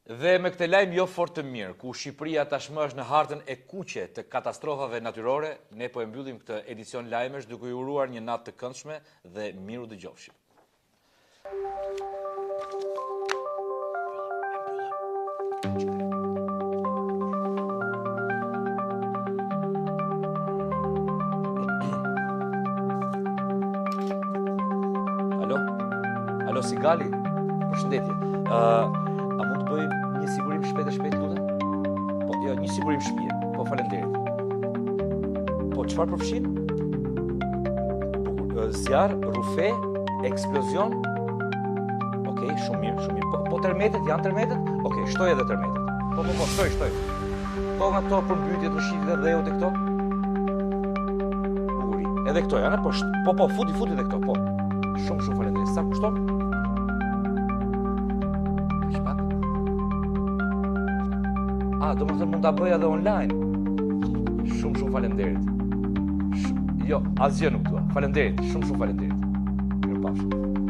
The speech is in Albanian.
Dhe me këtë lajm jo fort të mirë, ku Shqipëria tashmë është në hartën e kuqe të katastrofave natyrore, ne po e mbyllim këtë edicion lajmesh duke ju uruar një natë të këndshme dhe miru dëgjofshim. Alo, Sigali, përshëndetje. A mund të bëj një sigurim shpejt, lutem? Po, jo, një sigurim shtëpie. Po, faleminderit. Po, çfarë përfshin? Zjarr, rufe, eksplozion. Okej, shumë mirë. Po tërmetet, janë tërmetet? Okej, shtoj edhe tërmetet. Po, shtoj. Po, nga këto përmbytjet, rëshqitjet dhe dhejot e këto? Bukuri. Edhe këto janë, po, futi edhe këto, po. Shumë faleminderit. Sa kushton? Do më thënë mund të bëja dhe online. Shumë faleminderit. Jo, asgjë nuk dua. Faleminderit, shumë faleminderit. Mirupafshim.